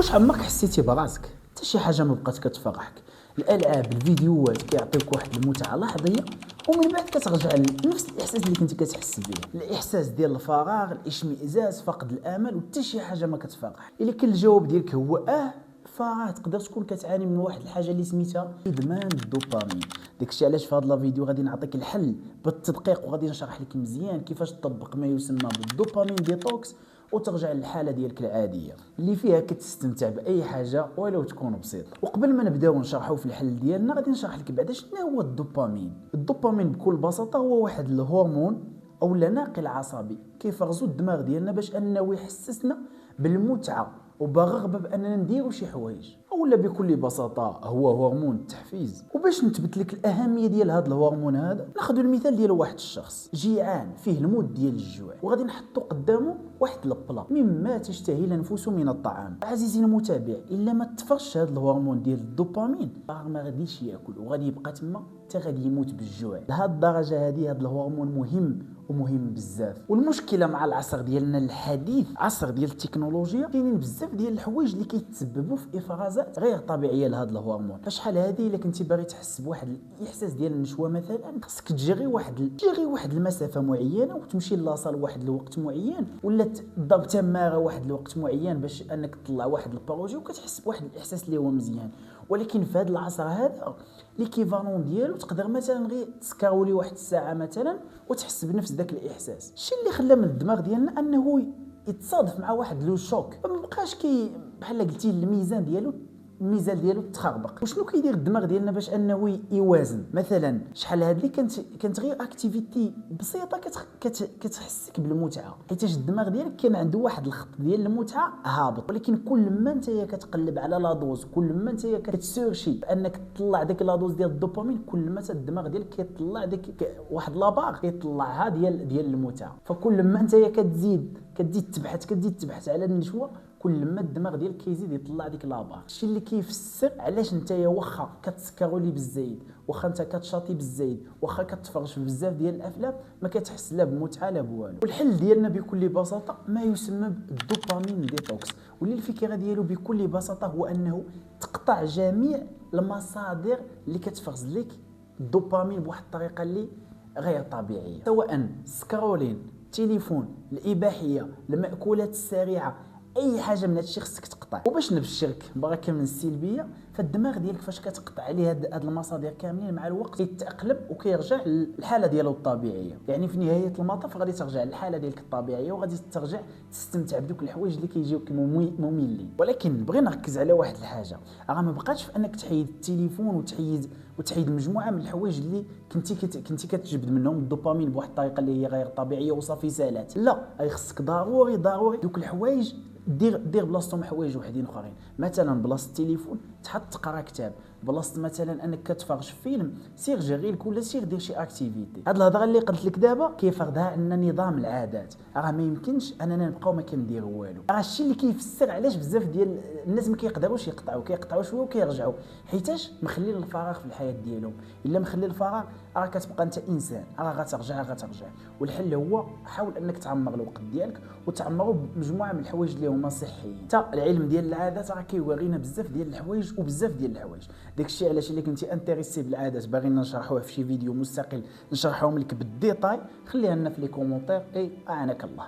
واش عمرك حسيتي براسك حتى شي حاجه ما بقات كتفرحك؟ الالعاب، الفيديوهات كيعطيوك واحد المتعه لحظيه ومن بعد كترجع لنفس الاحساس اللي كنتي كتحس به، الاحساس ديال الفراغ، الاشمئزاز، فقد الامل وحتى شي حاجه ما كتفرح. الا كان الجواب ديالك هو فراه تقدر تكون كتعاني من واحد الحاجه اللي سميتها ادمان الدوبامين. داكشي علاش في هذا الفيديو غادي نعطيك الحل بالتدقيق وغادي نشرح لك مزيان كيفاش تطبق ما يسمى بالدوبامين ديتوكس وترجع للحاله ديالك العاديه اللي فيها كتستمتع باي حاجه ولو تكون بسيطه. وقبل ما نبداو نشرحوا في الحل ديالنا غادي نشرح لك بعدا شنو هو الدوبامين. الدوبامين بكل بساطه هو واحد الهرمون او ناقل عصبي كيفرزو الدماغ ديالنا باش انه يحسسنا بالمتعه وبرغبه باننا نديروا شي حوايج، اولا بكل بساطه هو هرمون التحفيز. وباش نثبت لك الاهميه ديال هذا الهرمون هذا ناخذ المثال ديال واحد الشخص جيعان فيه الموت ديال الجوع وغادي نحطو قدامه واحد البلا مما تشتهي الانفس من الطعام. عزيزي المتابع، الا ما تفرش هذا الهرمون ديال الدوبامين ما غاديش ياكل وغادي يبقى تما حتى غادي يموت بالجوع. لهاد الدرجه هذه هذا الهرمون مهم ومهم بزاف. والمشكله مع العصر ديالنا الحديث، عصر ديال التكنولوجيا، كاينين بزاف ديال الحوايج اللي كيتسببوا في افرازات غير طبيعيه لهذا الهرمون. فشحال هذه الا كنتي باغي تحس بواحد الاحساس ديال النشوه مثلا، خاصك تجري واحد المسافه معينه وتمشي لاصال واحد الوقت معين، ولا تضرب تماره واحد الوقت معين باش انك تطلع واحد البروجي وكتحس بواحد الاحساس اللي هو مزيان. ولكن في هذا العصر هذا ليكيفالون ديالو تقدر مثلا غير تسكرولي واحد الساعه مثلا وتحس بنفس ذاك الاحساس. الشيء اللي خلى من الدماغ ديالنا انه يتصادف مع واحد لو شوك، ما بقاش بحال قلتي الميزان ديالو تخربق. وشنو كيدير الدماغ ديالنا باش انه يوازن؟ مثلا شحال هاد اللي كانت غير اكتيفيتي بسيطه كتحسك بالمتعه، حيت الدماغ ديالك كان عنده واحد الخط ديال المتعه هابط. ولكن كل ما انت كتقلب على لا دوز، كل ما انت كتسيرشي بانك تطلع داك لا دوز ديال الدوبامين، كل ما الدماغ ديالك كيطلع داك واحد لابار كيطلعها ديال المتعه. فكل ما انت كتزيد تبحث على النشوه، كل ما الدماغ ديالك كيزيد يطلع ديك لابار. الشيء اللي كيفسر علاش انت واخا كتسكرولي بالزايد، واخا انت كتشاطي بالزايد، واخا كتفرج في بزاف ديال الافلام، ما كتحس لا بمتعه لا بوالو. والحل ديالنا بكل بساطه ما يسمى بالدوبامين ديتوكس، واللي الفكره ديالو بكل بساطه هو انه تقطع جميع المصادر اللي كتفرز لك الدوبامين بواحد الطريقه اللي غير طبيعيه، سواء سكرولين، تليفون، الاباحيه، المأكولات السريعه، اي حاجه من هادشي خصك تقطع. وباش نبشرك بركه من السلبيه، فالدماغ ديالك فاش كتقطع عليه هاد المصادر كاملين مع الوقت كيتاقلم وكيرجع للحاله ديالو الطبيعيه. يعني في نهايه المطاف غادي ترجع للحاله ديالك الطبيعيه وغادي ترجع تستمتع بدوك الحوايج اللي كيجيوك مملين. ولكن بغينا نركز على واحد الحاجه، راه ما بقاتش في انك تحيد التليفون وتحيد مجموعه من الحوايج اللي كنتي كتجبد منهم الدوبامين بواحد الطريقه اللي هي غير طبيعيه وصافي سالات. لا، خصك ضروري دوك الحوايج دير بلاصتهم حوايج وحدين اخرين. مثلا بلاصه التليفون تحط تقرا كتاب، بلاصه مثلا انك كتفرج فيلم سير جري لك ولا سير دير شي اكتيفيتي. هاد الهضره اللي قلت لك دابا كيفرضها عندنا نظام العادات، راه ما يمكنش اننا نبقاو ما كنديروا والو. راه الشيء اللي كيفسر علاش بزاف ديال الناس ما كيقدروش كيقطعوا شويه وكيرجعوا، حيتاش مخلين الفراغ في الحياه ديالهم. الا مخلي الفراغ راه كتبقى انت انسان، راه غترجع. والحل هو حاول انك تعمر الوقت ديالك وتعمروا بمجموعه من الحوايج اللي هما صحيين. حتى العلم ديال العادات راه كيورينا بزاف ديال الحوايج وبزاف ديال الحوايج. داكشي علاش الا كنتي انتريسي بالعادات باغينا نشرحوه في شي فيديو مستقل نشرحهم لك بالديتاي، خليها لنا في لي كومونتير. اعانك الله.